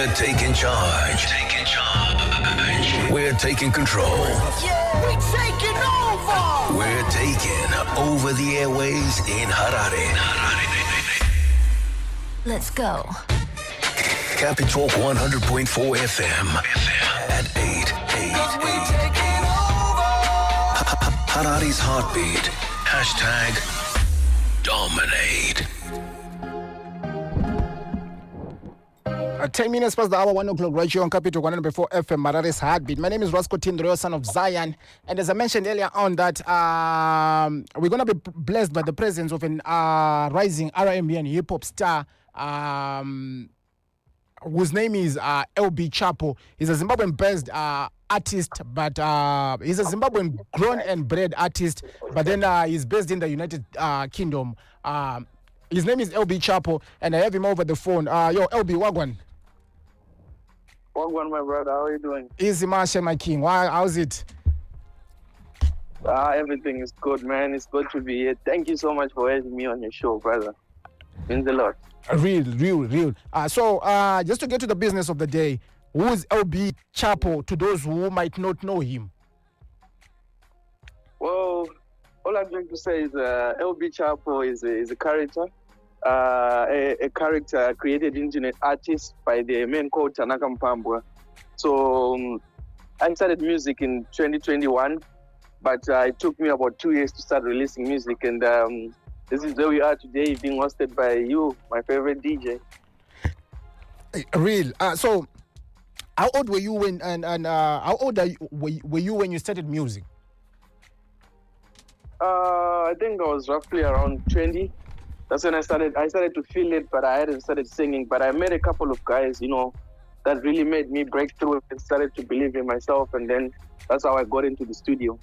We're taking charge. Taking charge. We're taking control. Yeah, we're taking over. We're taking over the airways in Harare. Let's go. Capi Talk 100.4 FM at 8. We're taking over. Harare's heartbeat. Hashtag dominate. 10 minutes past the hour, 1 o'clock, right here on Capital 104 FM, Marare's Heartbeat. My name is Rass, Kotini, the royal son of Zion. And as I mentioned earlier on that we're going to be blessed by the presence of an rising R&B and hip-hop star whose name is LB Chapo. He's a Zimbabwean-based artist, but he's a Zimbabwean grown and bred artist, but then he's based in the United Kingdom. His name is LB Chapo, and I have him over the phone. Yo, LB, Wagwan. Wagwan, my brother, how are you doing? Easy, Marshall, my king. How's it? Everything is good, man. It's good to be here. Thank you so much for having me on your show, brother. Means a lot. Real. So, just to get to the business of the day, who is LB Chapo to those who might not know him? Well, all I'm going to say is LB Chapo is a character. A character created into an artist by the man called Tanaka Mpambwa. So I started music in 2021, but it took me about 2 years to start releasing music, and this is where we are today, being hosted by you, my favorite DJ. Real. So how old were you when how old were you when you started music? I think I was roughly around 20. That's when I started to feel it, but I hadn't started singing. But I met a couple of guys, that really made me break through and started to believe in myself. And then that's how I got into the studio.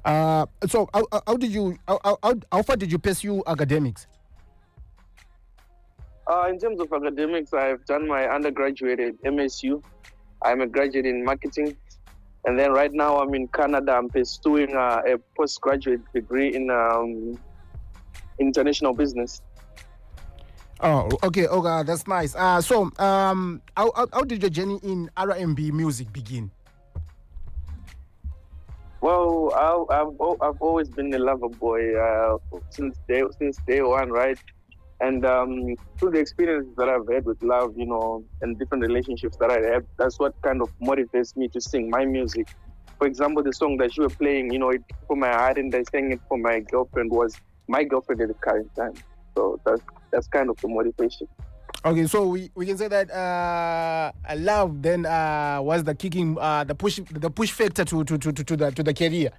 So how far did you pursue academics? In terms of academics, I've done my undergraduate at MSU. I'm a graduate in marketing. And then right now I'm in Canada. I'm pursuing a postgraduate degree in international business. Oh, okay, that's nice. So how did your journey in R&B music begin? Well, I've always been a lover boy since day one, right? And through the experiences that I've had with love, and different relationships that I have, that's what kind of motivates me to sing my music. For example, the song that you were playing, it for my heart, and I sang it for my girlfriend, was my girlfriend at the current time. So that's kind of the motivation. Okay, so we can say that love then was the kicking, the push factor to the career.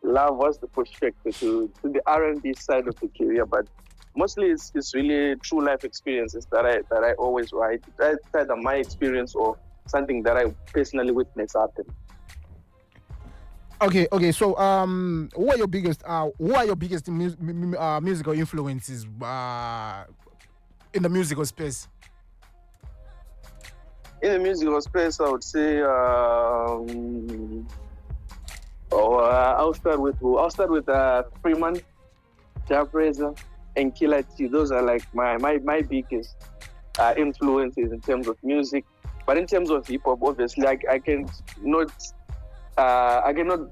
Love was the push factor to the R&B side of the career, but mostly it's really true life experiences that I always write. That's either my experience or something that I personally witnessed happen. Okay. So, who are your biggest musical influences in the musical space? In the musical space, I would say, I'll start with who? I'll start with Freeman, Japreza, and Killer T. Those are like my biggest influences in terms of music. But in terms of hip hop, obviously, I cannot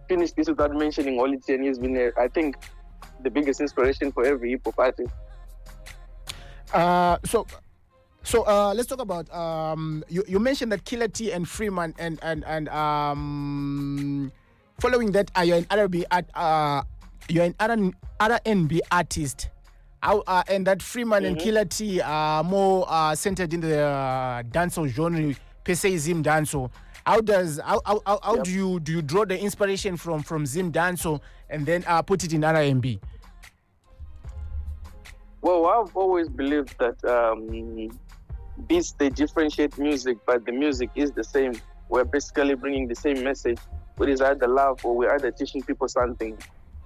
finish this without mentioning Oliti, and he's been, I think, the biggest inspiration for every hip hop artist. So let's talk about you mentioned that Killer T and Freeman and following that you're an R&B artist. And that Freeman and Killer T are more centered in the dancehall genre, per se Zim dancehall. How do you draw the inspiration from Zim dancehall and then put it in R&B? Well, I've always believed that beats, they differentiate music, but the music is the same. We're basically bringing the same message. It is either love or we're either teaching people something.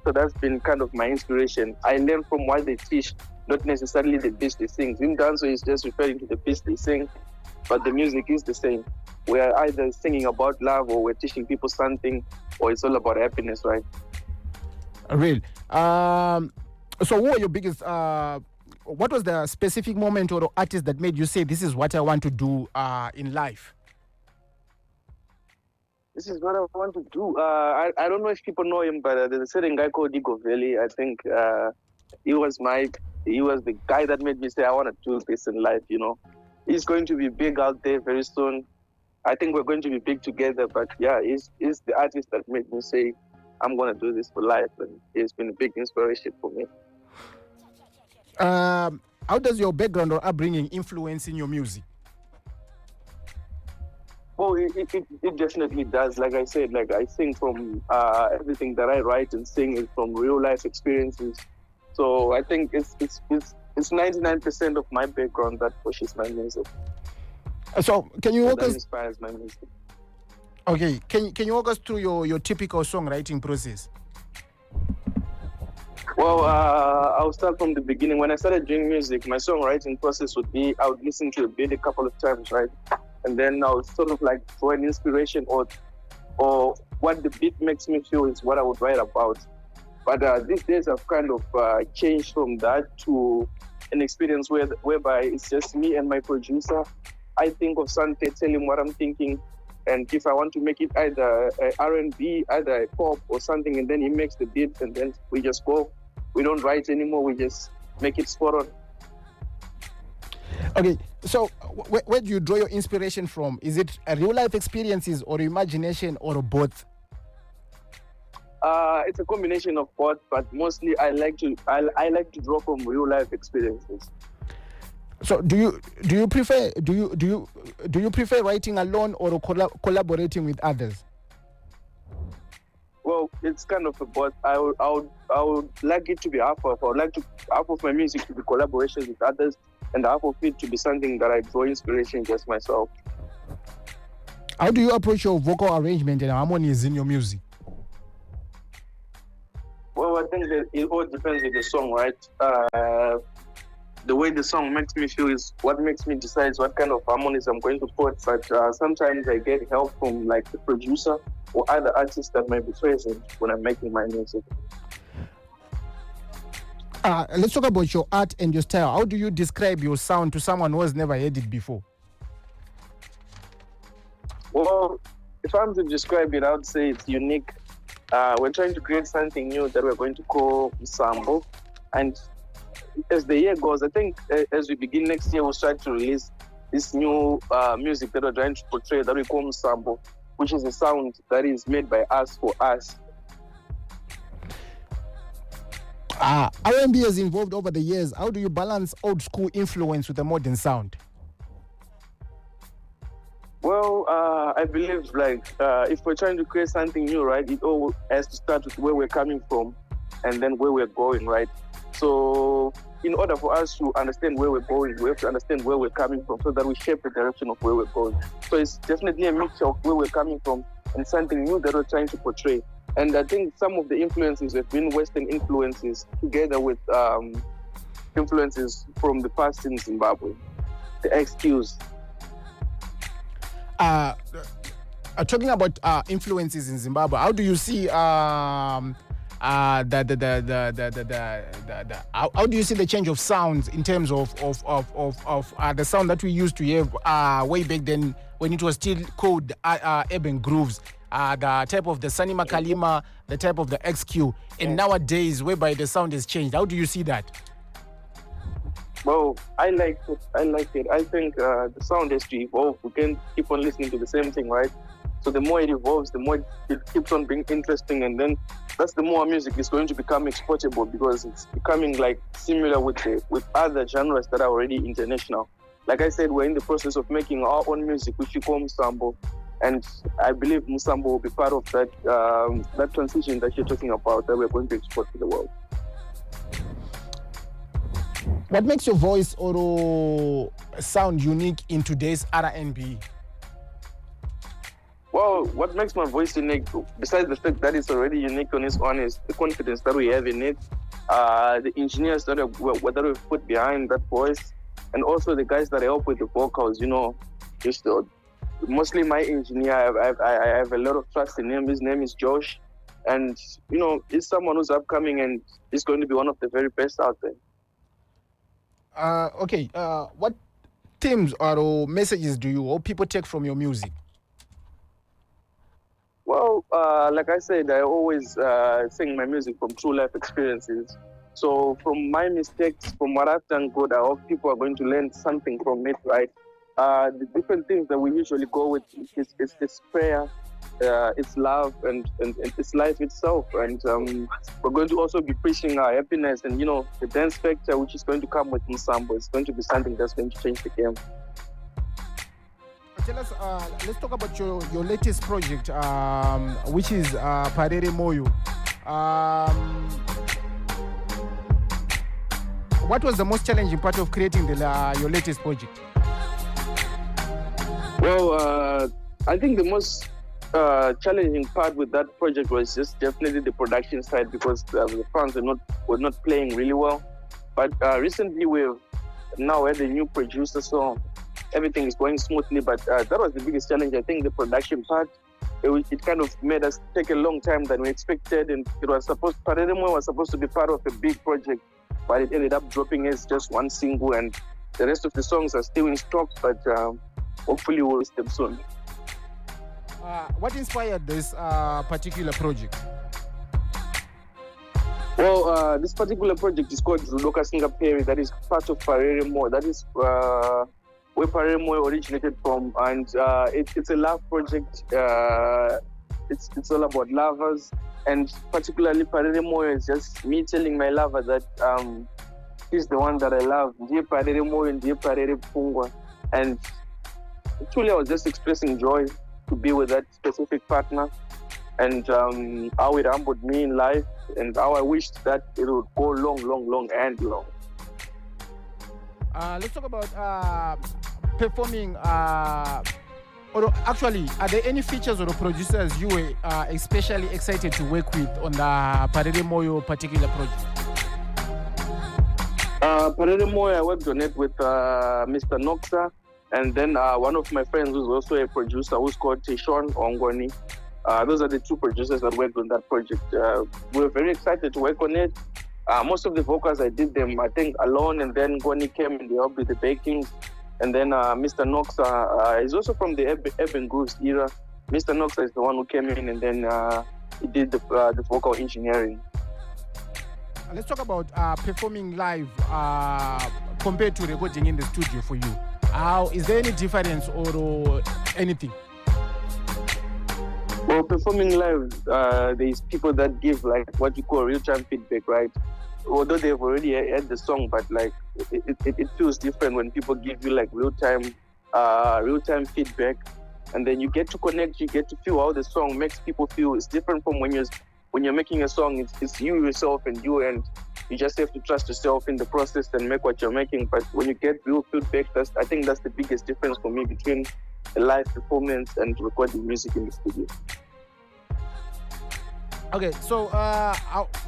So that's been kind of my inspiration. I learn from what they teach, not necessarily the beats they sing. Zim dancehall is just referring to the beats they sing, but the music is the same. We're either singing about love or we're teaching people something, or it's all about happiness, right? Real. So who are your biggest what was the specific moment or artist that made you say, this is what I want to do in life? This is what I want to do. I don't know if people know him, but there's a certain guy called Digo Valley. I think he was the guy that made me say I want to do this in life. He's going to be big out there very soon. I think we're going to be big together. But yeah, he's the artist that made me say I'm going to do this for life, and he's been a big inspiration for me. How does your background or upbringing influence in your music? Oh, it definitely does. Like I said, I sing from everything that I write and sing is from real life experiences. So I think it's 99% of my background that pushes my music. So can you walk us? Inspires my music. Okay, can you walk us through your typical songwriting process? Well, I'll start from the beginning. When I started doing music, my songwriting process would be I would listen to a beat a couple of times, right? And then I would sort of draw an inspiration or what the beat makes me feel is what I would write about. But these days I've kind of changed from that to an experience whereby it's just me and my producer. I think of something, tell him what I'm thinking, and if I want to make it either R&B, either a pop or something, and then he makes the beat, and then we just go. We don't write anymore, we just make it spot on. Okay, so where do you draw your inspiration from? Is it real life experiences or imagination or both? It's a combination of both, but mostly I like to draw from real life experiences. So do you prefer writing alone or collaborating with others? Well, it's kind of a both. I would like it to be half of. I would like half of my music to be collaborations with others, and half of it to be something that I draw inspiration just myself. How do you approach your vocal arrangement and harmonies in your music? Well, I think that it all depends on the song, right? The way the song makes me feel is what makes me decide what kind of harmonies I'm going to put. But sometimes I get help from the producer or other artists that might be present when I'm making my music. Let's talk about your art and your style. How do you describe your sound to someone who has never heard it before? Well, if I'm to describe it, I would say it's unique. We're trying to create something new that we're going to call Sambo. And as the year goes, I think as we begin next year, we'll start to release this new music that we're trying to portray that we call Sambo, which is a sound that is made by us for us. R&B has evolved over the years. How do you balance old school influence with a modern sound? Well, I believe if we're trying to create something new, right, it all has to start with where we're coming from and then where we're going, right? So in order for us to understand where we're going, we have to understand where we're coming from so that we shape the direction of where we're going. So it's definitely a mixture of where we're coming from and something new that we're trying to portray. And I think some of the influences have been Western influences together with influences from the past in Zimbabwe, the XQs. Talking about influences in Zimbabwe, how do you see how do you see the change of sounds in terms of the sound that we used to have way back then when it was still called urban grooves, the type of the Sani Makalima, the type of the XQ, and nowadays whereby the sound has changed? How do you see that? Well, I like it. I think the sound has to evolve. We can't keep on listening to the same thing, right? So the more it evolves, the more it keeps on being interesting, and then that's the more music is going to become exportable because it's becoming similar with other genres that are already international. Like I said, we're in the process of making our own music, which we call Musambo, and I believe Musambo will be part of that that transition that you're talking about that we're going to export to the world. What makes your voice or sound unique in today's R&B? Well, what makes my voice unique, besides the fact that it's already unique on its own, is the confidence that we have in it, the engineers that we've put behind that voice, and also the guys that help with the vocals. Mostly my engineer. I have a lot of trust in him. His name is Josh, and he's someone who's upcoming and he's going to be one of the very best out there. Okay. What themes or messages do you or people take from your music? Well, like I said, I always sing my music from true life experiences. So from my mistakes, from what I've done good, I hope people are going to learn something from it, right? The different things that we usually go with is this prayer, it's love, and it's life itself. And we're going to also be preaching our happiness and, the dance factor, which is going to come with ensemble. It's going to be something that's going to change the game. Tell us, let's talk about your latest project, which is Parere Moyo. What was the most challenging part of creating your latest project? Well, I think the most challenging part with that project was just definitely the production side, because the fans were not playing really well. But recently we've now had a new producer, so everything is going smoothly. But that was the biggest challenge. I think the production part, it kind of made us take a long time than we expected, and Pareremo was supposed to be part of a big project, but it ended up dropping as just one single, and the rest of the songs are still in stock, but hopefully we'll release them soon. What inspired this particular project? Well, this particular project is called Rudoka Singaperi. That is part of Pareremo. That is where Pareremo originated from, and it's a love project. It's all about lovers, and particularly Pareremo is just me telling my lover that he's the one that I love. Ndiye Pareremo, ndiye Parere Pungwa, and truly I was just expressing joy to be with that specific partner, and how it humbled me in life, and how I wished that it would go long and long. Let's talk about performing. Or actually, are there any features or producers you were especially excited to work with on the Parere Moyo particular project? Parere Moyo, I worked on it with Mr. Noxa, and then one of my friends who's also a producer, who's called Tishon Ongoni. Those are the two producers that worked on that project. We were very excited to work on it. Most of the vocals, I did them, I think, alone, and then Goni came and they helped with the baking. And then Mr. Noxa is also from the Urban Grooves era. Mr. Noxa is the one who came in, and then he did the vocal engineering. Let's talk about performing live compared to recording in the studio for you. Is there any difference or anything? Well, performing live, there's people that give like what you call real-time feedback, right? Although they've already heard the song, but like it feels different when people give you like real-time feedback, and then you get to connect, you get to feel how the song makes people feel. It's different from when you're making a song. It's you yourself and you just have to trust yourself in the process and make what you're making. But when you get real feedback, I think that's the biggest difference for me between a live performance and recording music in the studio. Okay, so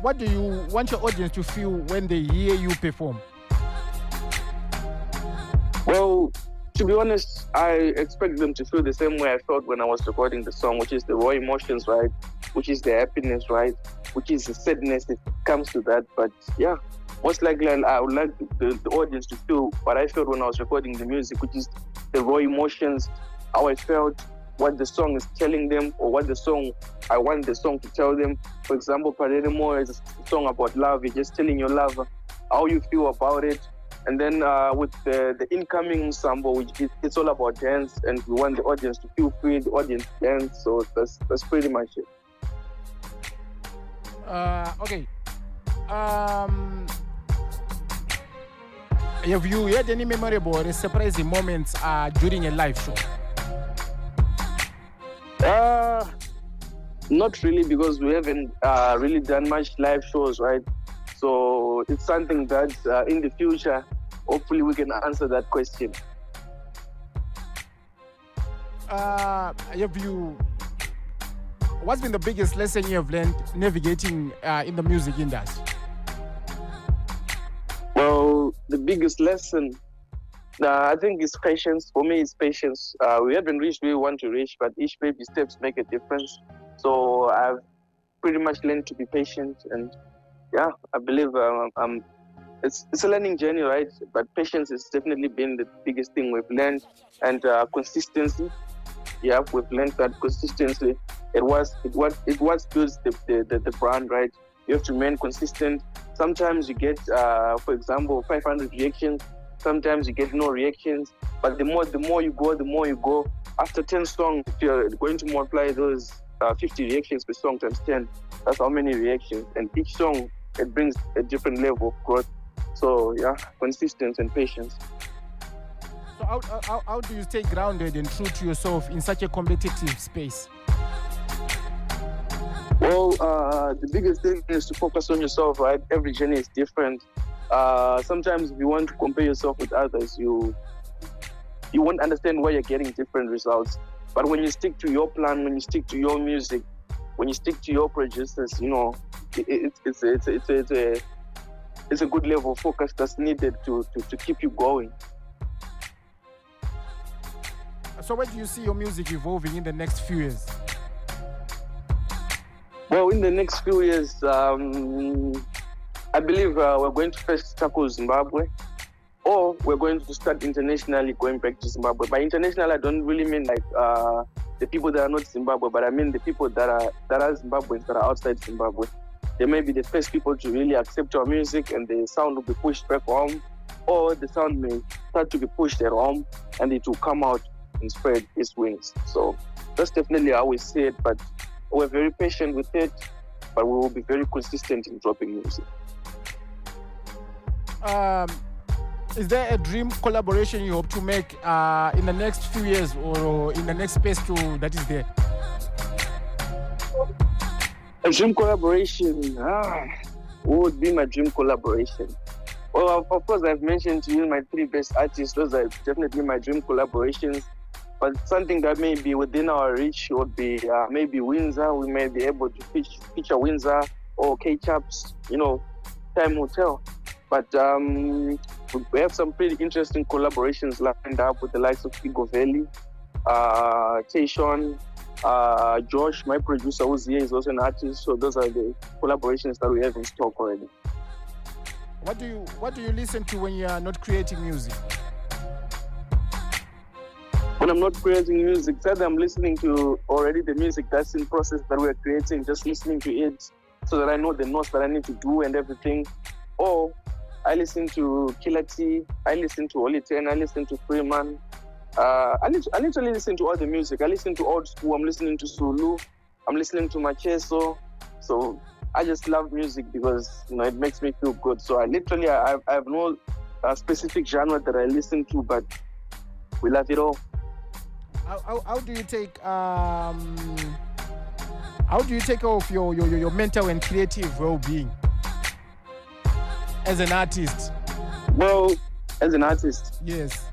what do you want your audience to feel when they hear you perform? Well, to be honest, I expect them to feel the same way I felt when I was recording the song, which is the raw emotions, right? Which is the happiness, right? Which is the sadness that comes to that. But yeah, most likely I would like the audience to feel what I felt when I was recording the music, which is the raw emotions, how I felt, what the song is telling them, or what I want the song to tell them. For example, Pareremo is a song about love. You're just telling your lover how you feel about it. And then with the incoming ensemble, which it's all about dance, and we want the audience to feel free, the audience to dance. So that's pretty much it. Okay. Have you had any memorable or surprising moments during a live show? Not really, because we haven't really done much live shows, right? So it's something that in the future, hopefully we can answer that question. What's been the biggest lesson you have learned navigating in the music industry? Well, the biggest lesson, I think, is patience. For me, it's patience. We haven't reached where we want to reach, but each baby steps make a difference. So I've pretty much learned to be patient, and yeah, I believe I'm it's a learning journey, right? But patience has definitely been the biggest thing we've learned, and consistency. Yeah, we've learned that consistency. It was builds the brand, right? You have to remain consistent. Sometimes you get, for example, 500 reactions. Sometimes you get no reactions. But the more you go, the more you go. After 10 songs, if you're going to multiply those 50 reactions per song times 10, that's how many reactions. And each song, it brings a different level of growth. So yeah, consistency and patience. So how do you stay grounded and true to yourself in such a competitive space? Well, the biggest thing is to focus on yourself, right? Every journey is different. Sometimes if you want to compare yourself with others, you won't understand why you're getting different results. But when you stick to your plan, when you stick to your music, when you stick to your producers, it's a good level of focus that's needed to keep you going. So where do you see your music evolving in the next few years? Well, in the next few years, I believe we're going to first tackle Zimbabwe, or we're going to start internationally going back to Zimbabwe. By international, I don't really mean like the people that are not Zimbabwe, but I mean the people that are Zimbabweans that are outside Zimbabwe. They may be the first people to really accept our music, and the sound will be pushed back home, or the sound may start to be pushed at home, and it will come out and spread its wings. So that's definitely how we see it, but we're very patient with it, but we will be very consistent in dropping music. Is there a dream collaboration you hope to make in the next few years, or in the next space that is there? A dream collaboration, what would be my dream collaboration? Well, of course, I've mentioned to you my 3 best artists. Those are definitely my dream collaborations. But something that may be within our reach would be maybe Windsor. We may be able to feature Windsor or K-Chaps. Time will tell. But we have some pretty interesting collaborations lined up with the likes of Figo Valley, Tayshawn, Josh, my producer, who's here, is also an artist. So those are the collaborations that we have in stock already. What do you listen to when you are not creating music? When I'm not creating music, either I'm listening to already the music that's in process that we're creating, just listening to it so that I know the notes that I need to do and everything. Or I listen to Killer T, I listen to Oli 10, I listen to Freeman. I literally listen to all the music. I listen to old school, I'm listening to Zulu, I'm listening to Macheso. So I just love music because it makes me feel good. So I have no specific genre that I listen to, but we love it all. How do you take care of your mental and creative well-being as an artist? Well, as an artist, yes.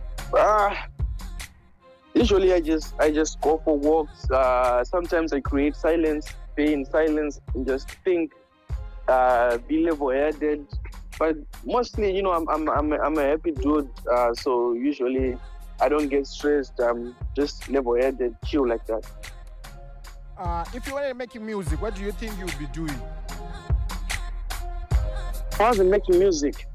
Usually I just go for walks. Sometimes I create silence, stay in silence, and just think, be level-headed. But mostly, I'm a happy dude. So usually I don't get stressed. I'm just level-headed, chill like that. If you were making music, what do you think you would be doing? If I wasn't making music,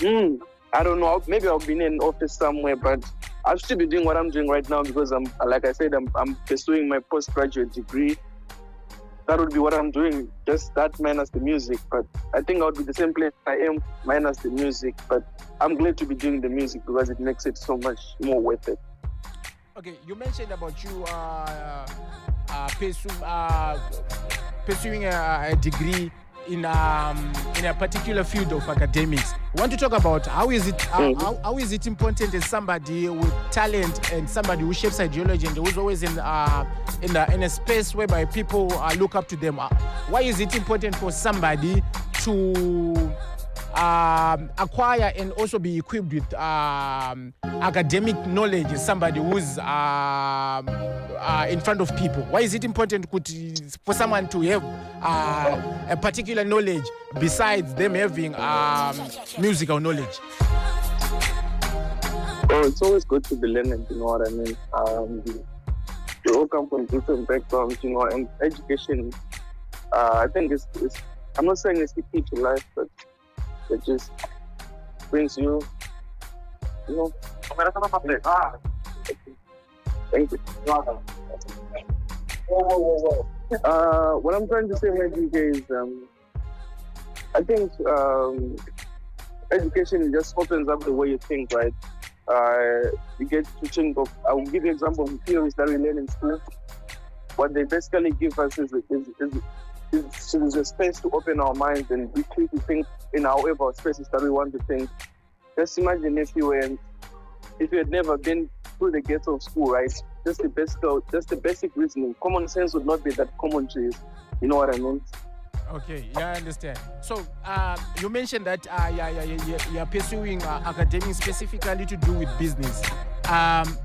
I don't know. Maybe I'll be in an office somewhere, but I'll still be doing what I'm doing right now because I'm pursuing my postgraduate degree. That would be what I'm doing, just that minus the music. But I think I would be the same place I am minus the music. But I'm glad to be doing the music because it makes it so much more worth it. Okay, you mentioned about you pursuing a degree in a particular field of academics. I want to talk about how is it important as somebody with talent and somebody who shapes ideology and who's always in a space whereby people look up to them. Why is it important for somebody to acquire and also be equipped with academic knowledge as somebody who's in front of people? Why is it important for someone to have a particular knowledge besides them having musical knowledge? Oh, it's always good to be learning, you know what I mean? We all come from different backgrounds, and education, I think it's I'm not saying it's the key to life, but it just brings you, you know. Thank you. What I'm trying to say, my DJ, is I think education just opens up the way you think, right? You get to think of, I will give you an example of theories that we learn in school. What they basically give us is a space to open our minds and be free to think in however spaces that we want to think. Just imagine if you had never been through the gates of school, right? Just the basic reasoning. Common sense would not be that common to you. You know what I mean? Okay, yeah, I understand. So you mentioned that you're pursuing academics specifically to do with business.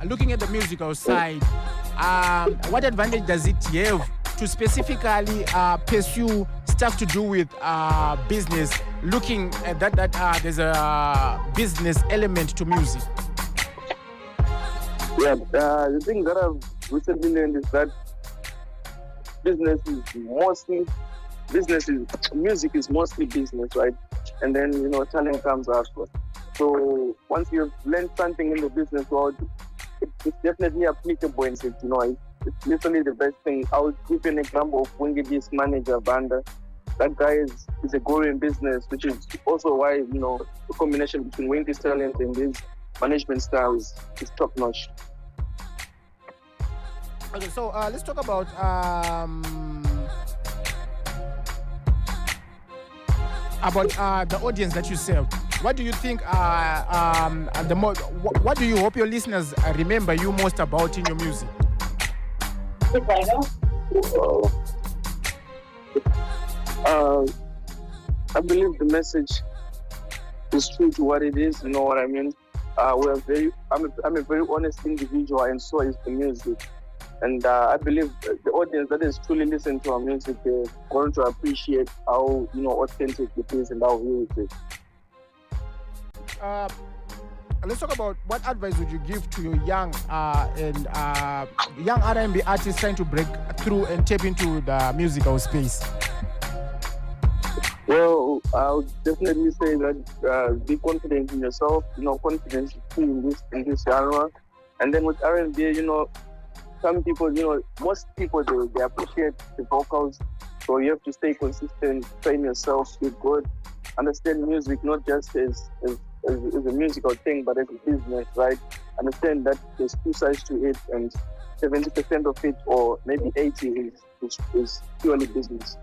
Looking at the musical side, what advantage does it have to specifically pursue stuff to do with business, looking at that there's a business element to music? Yeah, the thing that I've recently learned is that music is mostly business, right? And then, talent comes after. So once you've learned something in the business world, it's definitely applicable in it, It's literally the best thing. I'll give you an example of Wingidi's manager, Banda. That guy is a growing business, which is also why, the combination between Wingidi's talent and his management style is top-notch. Okay, so let's talk about the audience that you serve. What do you think what do you hope your listeners remember you most about in your music? I believe the message is true to what it is. You know what I mean? I'm a very honest individual, and so is the music. And I believe the audience that is truly listening to our music is going to appreciate how authentic it is and how real it is. Let's talk about what advice would you give to your young R&B artists trying to break through and tap into the musical space? Well, I'll definitely say that be confident in yourself. Confidence is key in this genre. And then with R&B, some people, most people they appreciate the vocals. So you have to stay consistent, train yourself, be good, understand music not just as a musical thing, but as a business, right? Understand that there's two sides to it, and 70% of it, or maybe 80%, is purely business.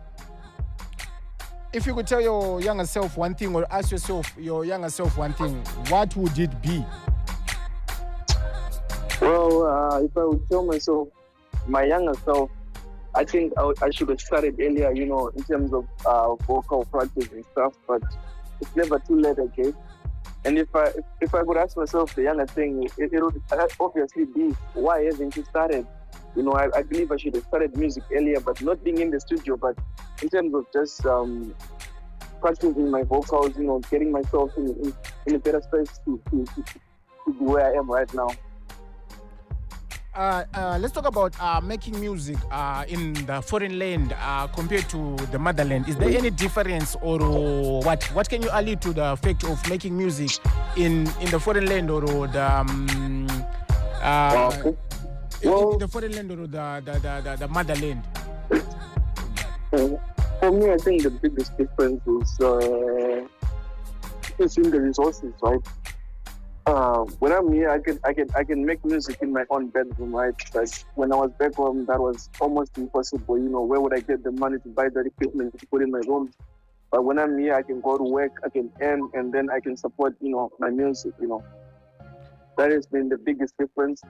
If you could tell your younger self one thing, or ask your younger self one thing, what would it be? Well, if I would tell myself, my younger self, I think I should have started earlier, in terms of vocal practice and stuff, but it's never too late, okay? And if I could ask myself the younger thing, it would obviously be, why haven't you started? I believe I should have started music earlier, but not being in the studio, but in terms of just practicing my vocals, getting myself in a better space to be where I am right now. Let's talk about making music in the foreign land compared to the motherland. Is there any difference, or what can you allude to the fact of making music in the foreign land, or the in the foreign land, or the motherland? For me, I think the biggest difference is in the resources, right? When I'm here, I can make music in my own bedroom, right? Like when I was back home, that was almost impossible. Where would I get the money to buy that equipment to put in my room? But when I'm here, I can go to work, I can earn, and then I can support, my music. That has been the biggest difference.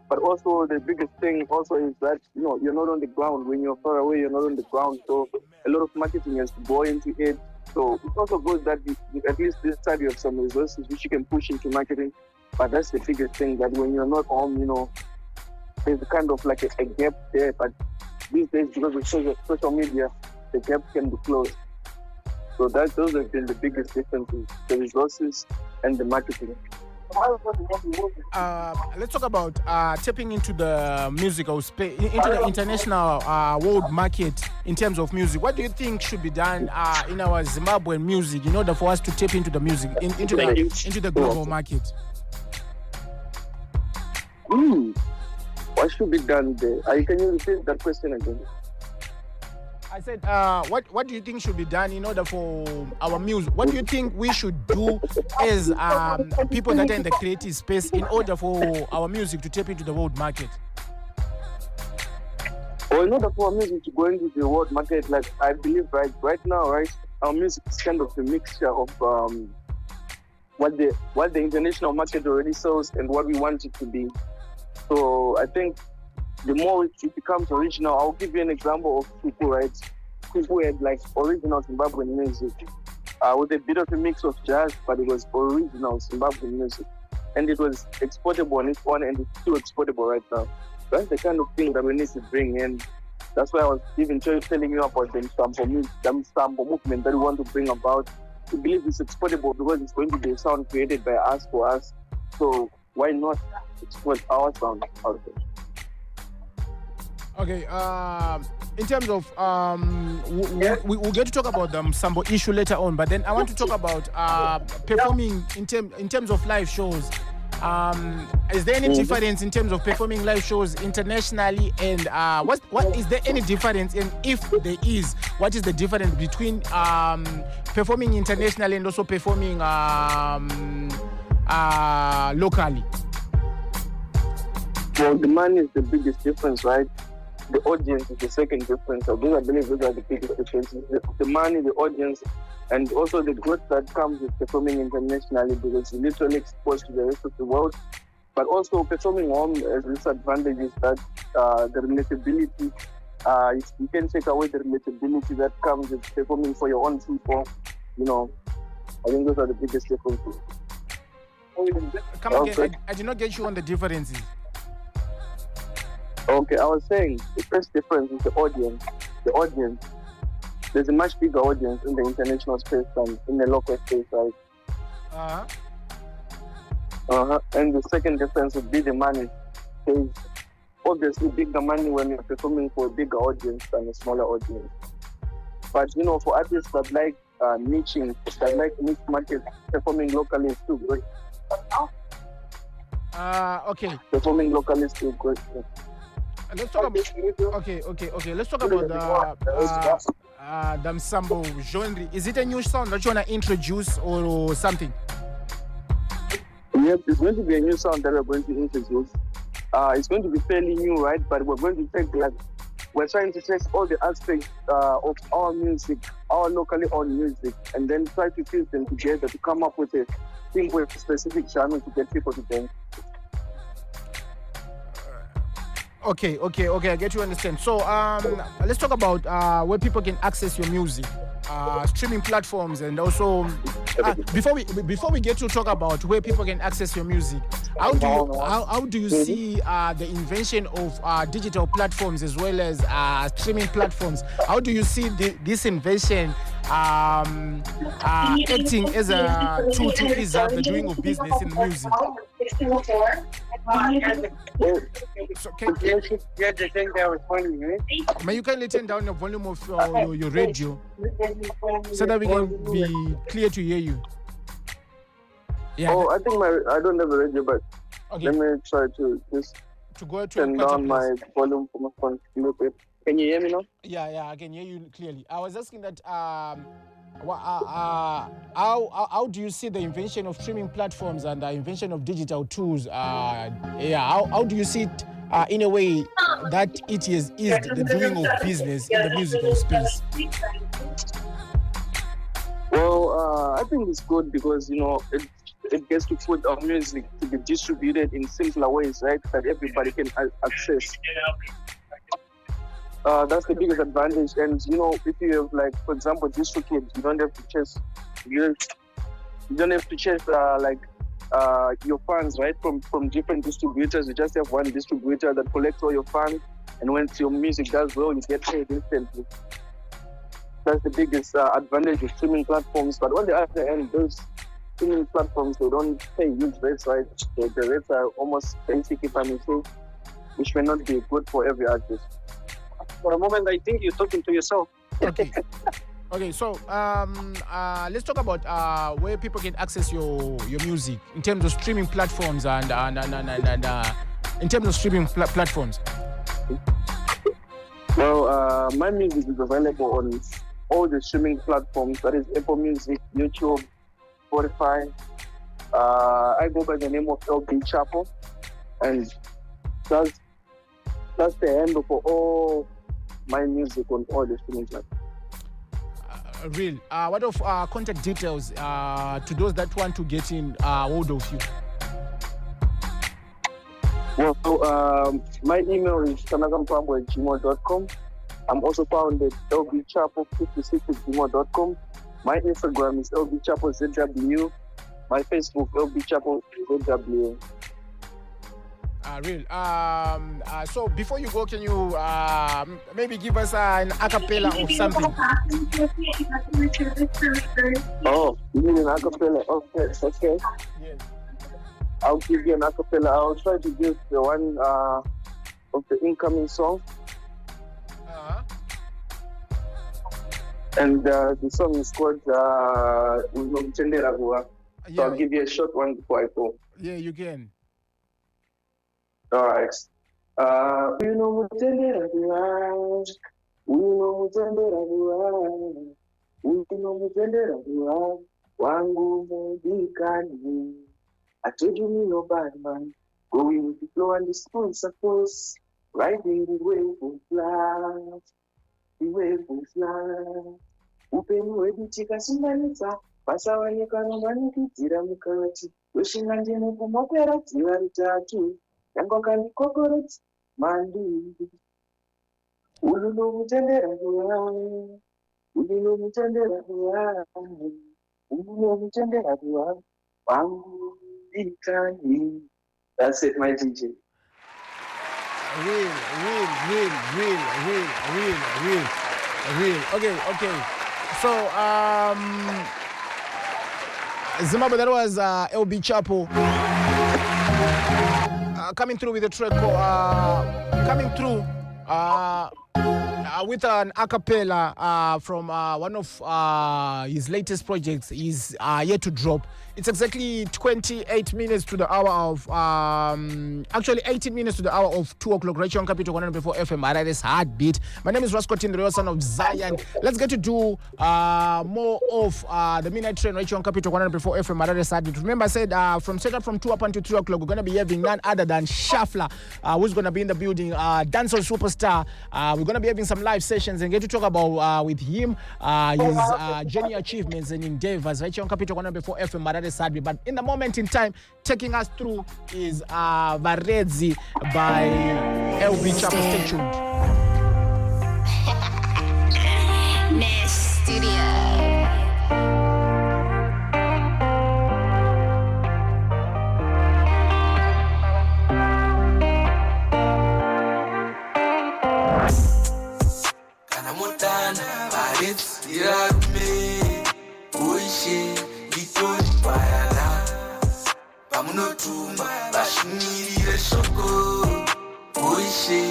But also the biggest thing also is that you're not on the ground. When you're far away, you're not on the ground. So a lot of marketing has to go into it. So it's also good that you, at least this side you have some resources which you can push into marketing. But that's the biggest thing, that when you're not home, there's kind of like a gap there. But these days, because of social media, the gap can be closed. So those have been the biggest differences, the resources and the marketing. Let's talk about tapping into the musical space, into the international world market in terms of music. What do you think should be done in our Zimbabwean music in order for us to tap into the music, into the global market? What should be done there? Can you repeat that question again? I said, what do you think should be done in order for our music? What do you think we should do as people that are in the creative space in order for our music to tap into the world market? Well, in order for our music to go into the world market, like I believe right now, our music is kind of a mixture of what the international market already sells and what we want it to be. So I think the more it becomes original, I'll give you an example of Kuku, right? Kuku had like original Zimbabwean music with a bit of a mix of jazz, but it was original Zimbabwean music. And it was exportable on its own, and it's still exportable right now. That's the kind of thing that we need to bring in. That's why I was even telling you about the sample movement that we want to bring about. We believe it's exportable because it's going to be a sound created by us for us. So why not export our sound out of it? Okay, in terms of we'll get to talk about the Sambo issue later on, but then I want to talk about performing in terms of live shows. Is there any difference in terms of performing live shows internationally, and what is there any difference, and if there is, what is the difference between performing internationally and also performing locally? Well, the money is the biggest difference, right? The audience is the second difference. I believe those are the biggest differences. The money, the audience, and also the growth that comes with performing internationally, because you're literally exposed to the rest of the world. But also performing home has this advantage is that the relatability, you can take away the relatability that comes with performing for your own people. You know, I think those are the biggest differences. Come again, I did not get you on the differences. Okay, I was saying the first difference is the audience. The audience. There's a much bigger audience in the international space than in the local space, right? And the second difference would be the money. There's obviously bigger money when you're performing for a bigger audience than a smaller audience. But you know, for artists that like niching, that like niche market, performing locally is too good. Okay. Performing locally is too good. Let's talk about okay. Let's talk about the Sambo genre. Is it a new sound that you wanna introduce or something? Yes, it's going to be a new sound that we're going to introduce. It's going to be fairly new, right? But we're going to we're trying to test all the aspects of our music, our locally owned music, and then try to fuse them together to come up with a simple, specific channel to get people to dance. Okay, I get you, understand. So let's talk about where people can access your music, streaming platforms, and also before we get to talk about where people can access your music, how do you see the invention of digital platforms as well as streaming platforms? How do you see this invention acting as a tool to ease up the doing of business in music? So may you kindly turn down the volume of your radio so that we can be clear to hear you. Yeah. Oh, I think I don't have a radio, but okay. Let me try to just turn down my volume for my phone a little bit. Can you hear me now? Yeah, I can hear you clearly. I was asking that how do you see the invention of streaming platforms and the invention of digital tools? How do you see it in a way that it has eased the doing of business in the musical space? Well, I think it's good because, you know, it gets to put our music to be distributed in simpler ways, right? That everybody can access. That's the biggest advantage. And, you know, if you have, like, for example, DistroKid, you don't have to chase, you don't have to chase, your fans, right, from different distributors. You just have one distributor that collects all your fans, and when your music does well, you get paid instantly. That's the biggest advantage of streaming platforms. But on the other end, there's streaming platforms, they don't pay huge rates, right? The rates are almost basic, if I may say, which may not be good for every artist. For a moment, I think you're talking to yourself. Okay. Okay, so let's talk about where people can access your music in terms of streaming platforms and in terms of streaming platforms. Well, my music is available on all the streaming platforms. That is Apple Music, YouTube, Spotify. I go by the name of LB Chapo, and that's the handle for all my music on all the streaming platforms. Real. What of contact details to those that want to get in hold of you? Well, my email is tanagampambo@gmail.com. I'm also found at lbchapo56@gmail.com. My Instagram is lbchapozw. My Facebook, lbchapozw. Real. So before you go, can you maybe give us an acapella of something? Oh, you need an acapella? Okay. Yes. I'll give you an acapella. I'll try to give the one of the incoming song. And the song is called Unomtendera. So I'll give you a short one before I go. Yeah, you can. All right. Unomtendera wangu mudikani. I told you me no bad man. Going with the flow and the sponsor force. Riding the wave of love. The wave of love. Upenyu hwedu tikasunganidza pasaoneka nomanikidzira mukati weshinga ndimo kumakwera dziva ritatu yango kandikokorodza mandiri ulinomutendera kuwa ulinomutendera kuwa ulinomutendera kuwa wangu ikani. That's it, my DJ. Real. Okay. So, Zimbabwe, that was LB Chapo coming through with a track, with an acapella from one of his latest projects. He's yet to drop. It's exactly 28 minutes to the hour of, actually 18 minutes to the hour of 2 o'clock. Right here on Capital 104 FM. This heartbeat. My name is Rass, Kotini, the real son of Zion. Let's get to do more of the midnight train right here on Capital 104 FM. This heartbeat. Remember, I said from 2 up until 3 o'clock, we're going to be having none other than Shuffler, who's going to be in the building. Dancehall superstar. We're going to be having some live sessions and get to talk about with him his journey achievements and endeavors right here on Capital 104 FM. But in the moment in time, taking us through is Varedzi by LB Chapo. Stay tuned. Nest Studio. Pamunotuma bashmirire shoko oishe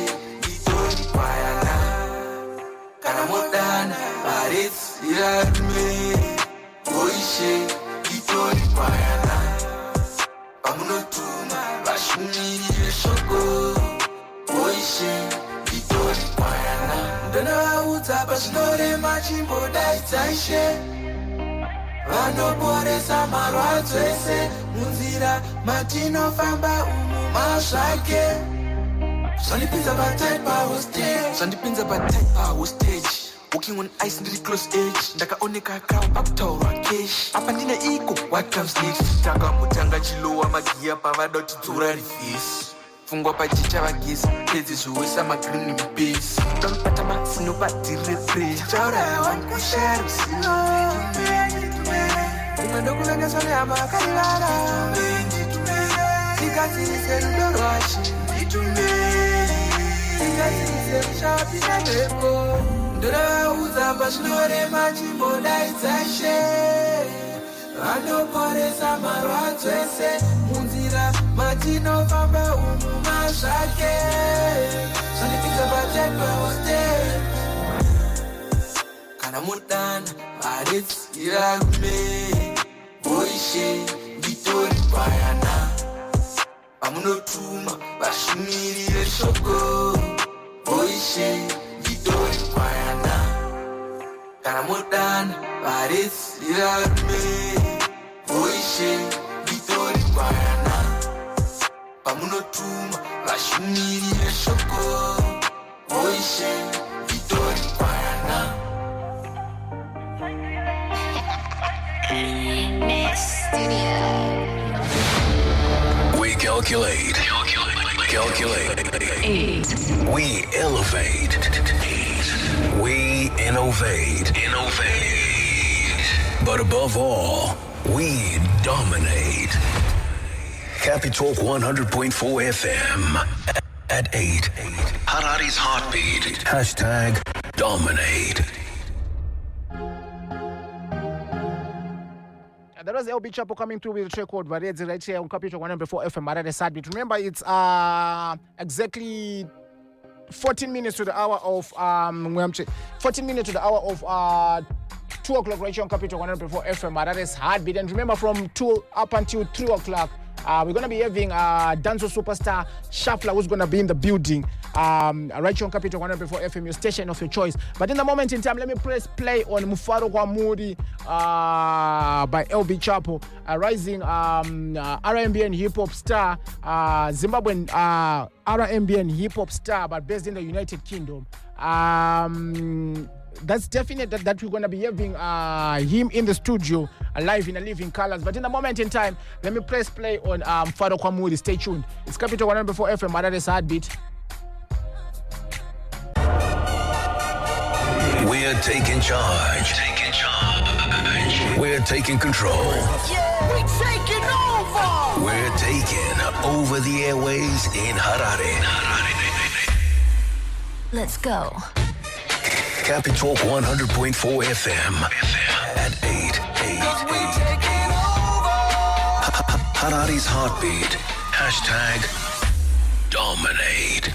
itori payana kana modana barets iradume oishe itori payana pamunotuma bashmirire shoko oishe itori payana ndana uta bashnore machimbo daitaishe vanoporesa marwadzo ese munzira matinofamba umu masvake zvandipinza pataipa hostage walking on ice ndiri close age ndakaoneka crowd pakutaurwa cash apa ndine iko what comes next takamutanga chilowa magiya pavada kutidzura rivhesi fungwa pachicha vagesi pedzi zviwesa magreen base ndakupata masino padirire pressure taura wangushare ruzivo Ndokulanga sole amakailara Sikasirise rudo rwashi Sikasirise rushapi na meko Ndora uza pashnore machimbo daidzashe vanoporesa marwadzo ese munzira matinofamba umu mazvake zvanipinza patekwehoste kana mudana varetsirarume boishe nditori payana pamunotuma vashumirire shoko boishe nditori payana kana mudana varetsirarume boishe nditori payana pamunotuma vashumirire shoko boishe nditori payana. We calculate. We elevate. We innovate. But above all, we dominate. Happy Talk 100.4 FM at 8. Harari's heartbeat. Hashtag dominate. That was LB Chapo coming through with the track called Varese right here on Capital 104 FM. Harare Sadbit. Remember, it's exactly 14 minutes to the hour of 14 minutes to the hour of 2 o'clock right here on Capital 104 FM. Harare's Heartbeat. And remember, from 2 up until 3 o'clock, we're going to be having Danzo superstar Shuffler, who's going to be in the building right here on Capital 104 FM, your station of your choice. But in the moment in time, let me press play on Mufaro Kwamuri by LB Chapo, a rising R&B and hip-hop star, Zimbabwean R&B and hip-hop star, but based in the United Kingdom. That's definite that we're going to be having him in the studio live in a living colors. But in the moment in time, let me press play on Fado Kwamuri. Stay tuned. It's Capital 104 FM, Harare's Heartbeat. We're taking charge. We're taking control. Yeah, we're taking over. We're taking over the airways in Harare. Let's go. Happy Talk 100.4 FM at 8. Harare's heartbeat. Hashtag dominate.